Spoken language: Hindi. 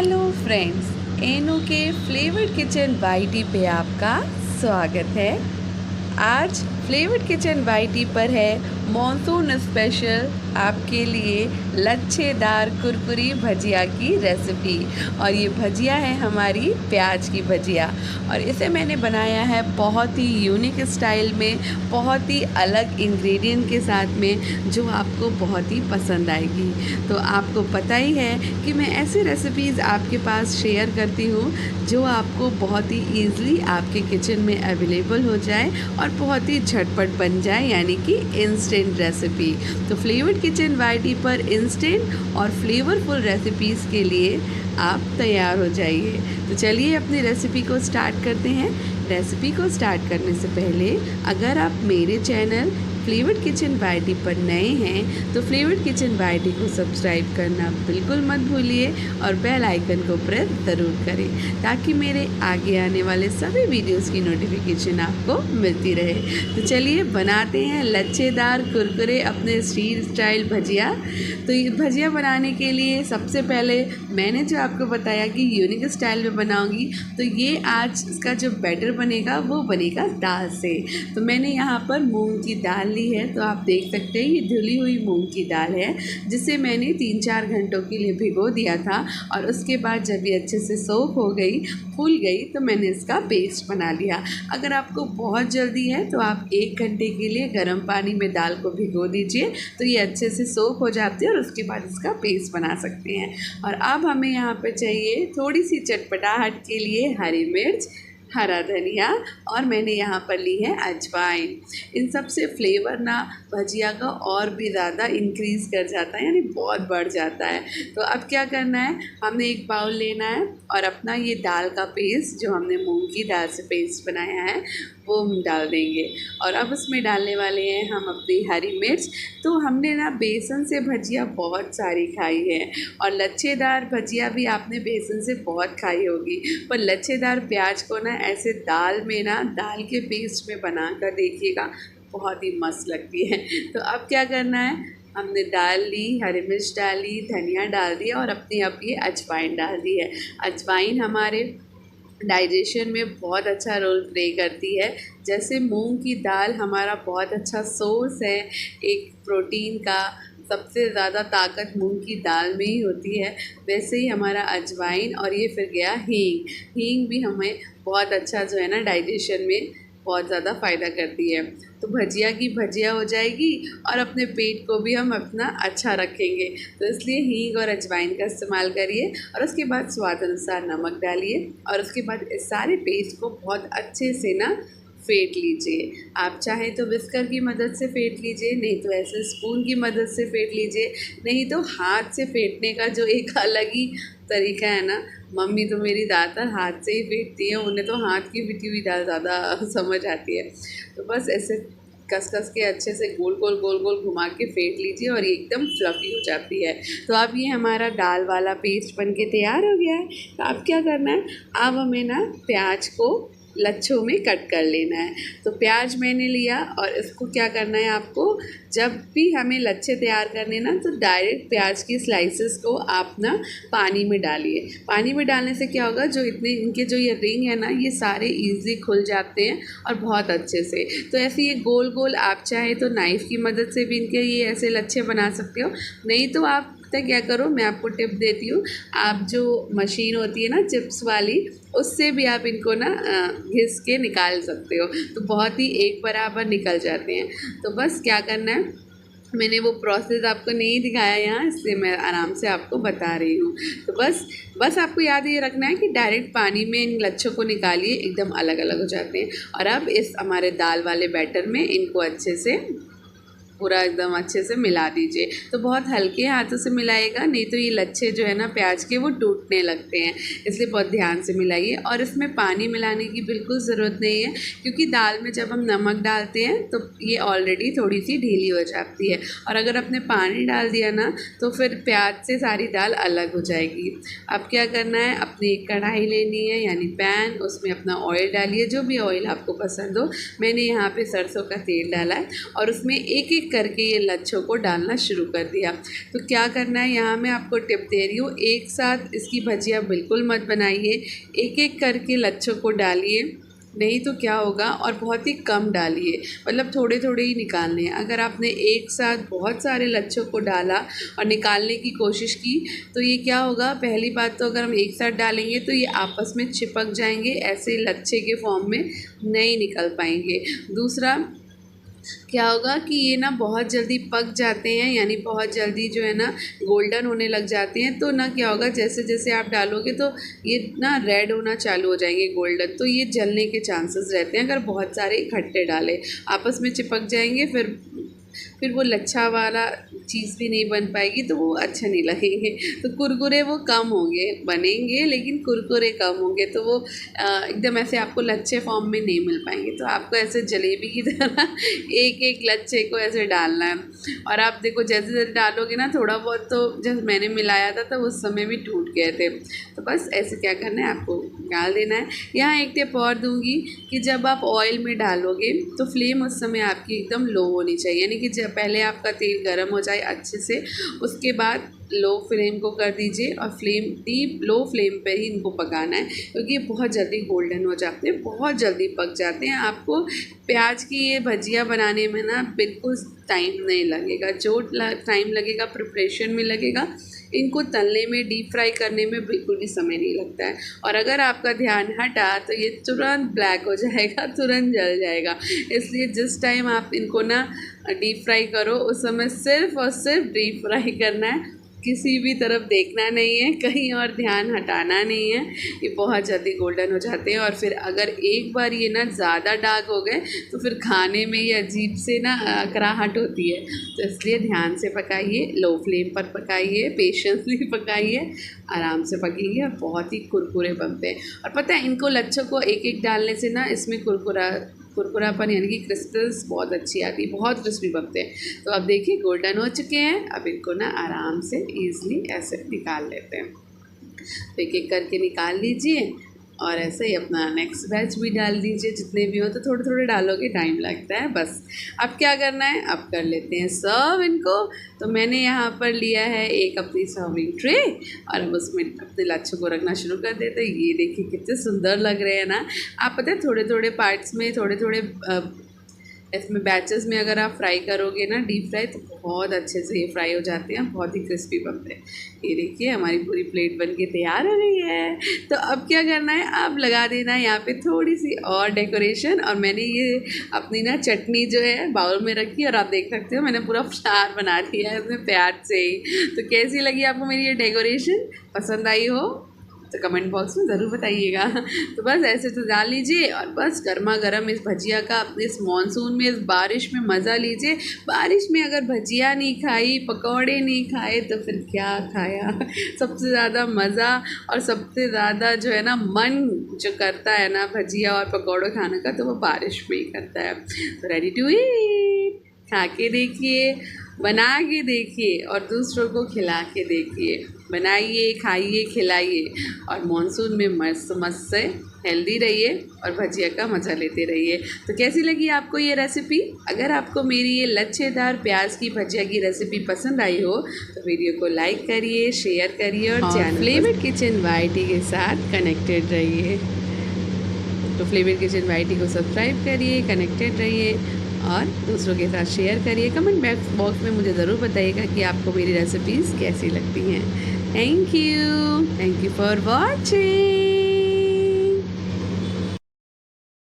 हेलो फ्रेंड्स, एनो के फ्लेवर्ड किचन वाईटी पे आपका स्वागत है। आज फ्लेवर्ड किचन वाईटी पर है मॉनसून स्पेशल आपके लिए लच्छेदार कुरकुरी भजिया की रेसिपी। और ये भजिया है हमारी प्याज की भजिया, और इसे मैंने बनाया है बहुत ही यूनिक स्टाइल में, बहुत ही अलग इंग्रेडिएंट के साथ में, जो आपको बहुत ही पसंद आएगी। तो आपको पता ही है कि मैं ऐसी रेसिपीज़ आपके पास शेयर करती हूँ जो आपको बहुत ही ईज़िली आपके किचन में अवेलेबल हो जाए और बहुत ही झटपट बन जाए, यानी कि इंस्टेंट रेसिपी। तो फ्लेवर्ड किचन वाईटी पर इंस्टेंट और फ्लेवरफुल रेसिपीज़ के लिए आप तैयार हो जाइए। तो चलिए अपनी रेसिपी को स्टार्ट करते हैं। रेसिपी को स्टार्ट करने से पहले अगर आप मेरे चैनल फ्लेवर्ड किचन वाईटी पर नए हैं तो फ्लेवर्ड किचन वाईटी को सब्सक्राइब करना बिल्कुल मत भूलिए और बेल आइकन को प्रेस ज़रूर करें, ताकि मेरे आगे आने वाले सभी वीडियोस की नोटिफिकेशन आपको मिलती रहे। तो चलिए बनाते हैं लच्छेदार कुरकुरे अपने स्ट्रीट स्टाइल भजिया। तो ये भजिया बनाने के लिए सबसे पहले मैंने जो आपको बताया कि यूनिक स्टाइल में बनाऊँगी, तो ये आज इसका जो बैटर बनेगा वो बनेगा दाल से। तो मैंने यहाँ पर मूँग की दाल ली है, तो आप देख सकते हैं ये धुली हुई मूंग की दाल है, जिसे मैंने 3-4 घंटों के लिए भिगो दिया था। और उसके बाद जब ये अच्छे से सोख हो गई, फूल गई, तो मैंने इसका पेस्ट बना लिया। अगर आपको बहुत जल्दी है तो आप 1 घंटे के लिए गर्म पानी में दाल को भिगो दीजिए, तो ये अच्छे से सोख हो जाती है और उसके बाद इसका पेस्ट बना सकते हैं। और अब हमें यहाँ पर चाहिए थोड़ी सी चटपटाहट के लिए हरी मिर्च, हरा धनिया, और मैंने यहाँ पर ली है अजवाइन। इन सब से फ्लेवर ना भजिया का और भी ज़्यादा इंक्रीज़ कर जाता है, यानी बहुत बढ़ जाता है। तो अब क्या करना है, हमने एक बाउल लेना है और अपना ये दाल का पेस्ट जो हमने मूंग की दाल से पेस्ट बनाया है वो हम डाल देंगे। और अब उसमें डालने वाले हैं हम अपनी हरी मिर्च। तो हमने ना बेसन से भजिया बहुत सारी खाई है, और लच्छेदार भजिया भी आपने बेसन से बहुत खाई होगी, पर लच्छेदार प्याज को ना ऐसे दाल में ना दाल के पेस्ट में बना कर देखिएगा, बहुत ही मस्त लगती है। तो अब क्या करना है, हमने दाल ली, हरी मिर्च डाली, धनिया डाल दिया और अपनी अब ये अजवाइन डाल दी है। अजवाइन हमारे डाइजेशन में बहुत अच्छा रोल प्ले करती है। जैसे मूंग की दाल हमारा बहुत अच्छा सोर्स है एक प्रोटीन का, सबसे ज़्यादा ताकत मूंग की दाल में ही होती है, वैसे ही हमारा अजवाइन, और ये फिर गया हींग। हींग भी हमें बहुत अच्छा जो है ना डाइजेशन में बहुत ज़्यादा फ़ायदा करती है। तो भजिया की भजिया हो जाएगी और अपने पेट को भी हम अपना अच्छा रखेंगे, तो इसलिए हींग और अजवाइन का इस्तेमाल करिए। और उसके बाद स्वाद अनुसार नमक डालिए, और उसके बाद इस सारे पेस्ट को बहुत अच्छे से ना फेंट लीजिए। आप चाहें तो विस्कर की मदद से फेंट लीजिए, नहीं तो ऐसे स्पून की मदद से फेंट लीजिए, नहीं तो हाथ से फेंटने का जो एक अलग ही तरीका है ना, मम्मी तो मेरी ज़्यादातर हाथ से ही फेंटती है, उन्हें तो हाथ की पिटी हुई दाल ज़्यादा समझ आती है। तो बस ऐसे कस कस के अच्छे से गोल गोल घुमा के फेंट लीजिए और ये एकदम फ्लफ़ी हो जाती है। तो अब ये हमारा दाल वाला पेस्ट बन के तैयार हो गया है। तो अब क्या करना है, अब हमें ना प्याज को लच्छों में कट कर लेना है। तो प्याज मैंने लिया, और इसको क्या करना है आपको, जब भी हमें लच्छे तैयार करने ना, तो डायरेक्ट प्याज की स्लाइसेस को आप ना पानी में डालिए। पानी में डालने से क्या होगा, जो इतने इनके जो ये रिंग है ना, ये सारे ईज़ी खुल जाते हैं और बहुत अच्छे से। तो ऐसे ये गोल गोल आप चाहे तो नाइफ़ की मदद से भी इनके ये ऐसे लच्छे बना सकते हो, नहीं तो आप तो क्या करो, मैं आपको टिप देती हूँ, आप जो मशीन होती है ना चिप्स वाली, उससे भी आप इनको ना घिस के निकाल सकते हो, तो बहुत ही एक बराबर निकल जाते हैं। तो बस क्या करना है, मैंने वो प्रोसेस आपको नहीं दिखाया यहाँ, इसलिए मैं आराम से आपको बता रही हूँ। तो बस आपको याद ये रखना है कि डायरेक्ट पानी में इन लच्छों को निकालिए, एकदम अलग अलग हो जाते हैं। और अब इस हमारे दाल वाले बैटर में इनको अच्छे से पूरा एकदम अच्छे से मिला दीजिए। तो बहुत हल्के हाथों से मिलाइएगा, नहीं तो ये लच्छे जो है ना प्याज के वो टूटने लगते हैं, इसलिए बहुत ध्यान से मिलाइए। और इसमें पानी मिलाने की बिल्कुल ज़रूरत नहीं है, क्योंकि दाल में जब हम नमक डालते हैं तो ये ऑलरेडी थोड़ी सी ढीली हो जाती है, और अगर आपने पानी डाल दिया ना तो फिर प्याज से सारी दाल अलग हो जाएगी। अब क्या करना है, अपनी एक कढ़ाई लेनी है यानी पैन, उसमें अपना ऑयल डालिए, जो भी ऑयल आपको पसंद हो। मैंने यहाँ पे सरसों का तेल डाला है, और उसमें एक एक एक करके ये लच्छों को डालना शुरू कर दिया। तो क्या करना है, यहाँ मैं आपको टिप दे रही हूँ, एक साथ इसकी भजिया बिल्कुल मत बनाइए, एक एक करके लच्छों को डालिए, नहीं तो क्या होगा, और बहुत ही कम डालिए, मतलब थोड़े थोड़े ही निकालने हैं। अगर आपने एक साथ बहुत सारे लच्छों को डाला और निकालने की कोशिश की तो ये क्या होगा, पहली बात तो अगर हम एक साथ डालेंगे तो ये आपस में चिपक जाएंगे, ऐसे लच्छे के फॉर्म में नहीं निकल पाएंगे। दूसरा क्या होगा कि ये ना बहुत जल्दी पक जाते हैं, यानी बहुत जल्दी जो है ना गोल्डन होने लग जाते हैं। तो ना क्या होगा, जैसे जैसे आप डालोगे तो ये ना रेड होना चालू हो जाएंगे, गोल्डन, तो ये जलने के चांसेस रहते हैं। अगर बहुत सारे इकट्ठे डालें आपस में चिपक जाएंगे, फिर वो लच्छा वाला चीज़ भी नहीं बन पाएगी, तो वो अच्छा नहीं लगेंगे। तो कुरकुरे वो कम होंगे, बनेंगे लेकिन कुरकुरे कम होंगे, तो वो एकदम ऐसे आपको लच्छे फॉर्म में नहीं मिल पाएंगे। तो आपको ऐसे जलेबी की तरह एक एक लच्छे को ऐसे डालना है। और आप देखो जैसे जैसे डालोगे ना, थोड़ा बहुत तो जब मैंने मिलाया था तो उस समय भी टूट गए थे। तो बस ऐसे क्या करना है, आपको डाल देना है। यहाँ एक टिप और दूँगी कि जब आप ऑयल में डालोगे तो फ्लेम उस समय आपकी एकदम लो होनी चाहिए, यानी कि जब पहले आपका तेल गर्म हो जाए अच्छे से, उसके बाद लो फ्लेम को कर दीजिए और डीप लो फ्लेम पे ही इनको पकाना है, क्योंकि ये बहुत जल्दी गोल्डन हो जाते हैं, बहुत जल्दी पक जाते हैं। आपको प्याज की ये भजिया बनाने में ना बिल्कुल टाइम नहीं लगेगा, जो टाइम लगेगा प्रिपरेशन में लगेगा, इनको तलने में, डीप फ्राई करने में बिल्कुल भी समय नहीं लगता है। और अगर आपका ध्यान हटा तो ये तुरंत ब्लैक हो जाएगा, तुरंत जल जाएगा। इसलिए जिस टाइम आप इनको ना डीप फ्राई करो उस समय सिर्फ़ और सिर्फ डीप फ्राई करना है, किसी भी तरफ देखना नहीं है, कहीं और ध्यान हटाना नहीं है। ये बहुत जल्दी गोल्डन हो जाते हैं। और फिर अगर एक बार ये ना ज़्यादा डार्क हो गए तो फिर खाने में ये अजीब से ना कराहट होती है। तो इसलिए ध्यान से पकाइए, लो फ्लेम पर पकाइए, पेशेंसली पकाइए, आराम से पकेंगे और बहुत ही कुरकुरे बनते हैं। और पता है, इनको लच्छों को एक एक डालने से ना इसमें कुरकुरापन यानी कि क्रिस्पल्स बहुत अच्छी आती है, बहुत क्रिस्पी बनते हैं। तो अब देखिए गोल्डन हो चुके हैं, अब इनको ना आराम से ईज़िली ऐसे निकाल लेते हैं। तो एक एक करके निकाल लीजिए और ऐसे ही अपना नेक्स्ट बैच भी डाल दीजिए, जितने भी हो। तो थोड़े थोड़े डालोगे, टाइम लगता है। बस अब क्या करना है, अब कर लेते हैं सर्व इनको। तो मैंने यहाँ पर लिया है एक अपनी सर्विंग ट्रे और अब उसमें अपने लच्छों को रखना शुरू कर देते हैं। ये देखिए कितने सुंदर लग रहे हैं ना। आप पता है थोड़े थोड़े पार्ट्स में, थोड़े थोड़े इसमें बैचेस में अगर आप फ्राई करोगे ना डीप फ्राई, तो बहुत अच्छे से ये फ्राई हो जाते हैं, बहुत ही क्रिस्पी बनते हैं। ये देखिए हमारी पूरी प्लेट बन के तैयार हो गई है। तो अब क्या करना है, आप लगा देना है यहाँ पे थोड़ी सी और डेकोरेशन। और मैंने ये अपनी ना चटनी जो है बाउल में रखी और आप देख सकते हो मैंने पूरा फ्लावर बना दिया है उसमें प्याज से ही। तो कैसी लगी आपको मेरी ये डेकोरेशन, पसंद आई हो तो कमेंट बॉक्स में ज़रूर बताइएगा। तो बस ऐसे तो डाल लीजिए और बस गर्मा गर्म इस भजिया का इस मानसून में, इस बारिश में मज़ा लीजिए। बारिश में अगर भजिया नहीं खाई, पकौड़े नहीं खाए तो फिर क्या खाया। सबसे ज़्यादा मज़ा और सबसे ज़्यादा जो है ना मन जो करता है ना भजिया और पकौड़े खाने का, तो वो बारिश में ही करता है। तो रेडी टू ईट, खा के देखिए, बना के देखिए और दूसरों को खिला के देखिए। बनाइए, खाइए, खिलाइए और मानसून में मस्त मस्त से हेल्दी रहिए और भजिया का मज़ा लेते रहिए। तो कैसी लगी आपको ये रेसिपी? अगर आपको मेरी ये लच्छेदार प्याज की भजिया की रेसिपी पसंद आई हो तो वीडियो को लाइक करिए, शेयर करिए और चैनल फ्लेवर्ड किचन वाईटी के साथ कनेक्टेड रहिए। तो फ्लेवर्ड किचन वाईटी को सब्सक्राइब करिए, कनेक्टेड रहिए और दूसरों के साथ शेयर करिए। कमेंट बॉक्स में मुझे ज़रूर बताइएगा कि आपको मेरी रेसिपीज़ कैसी लगती हैं। Thank you for watching.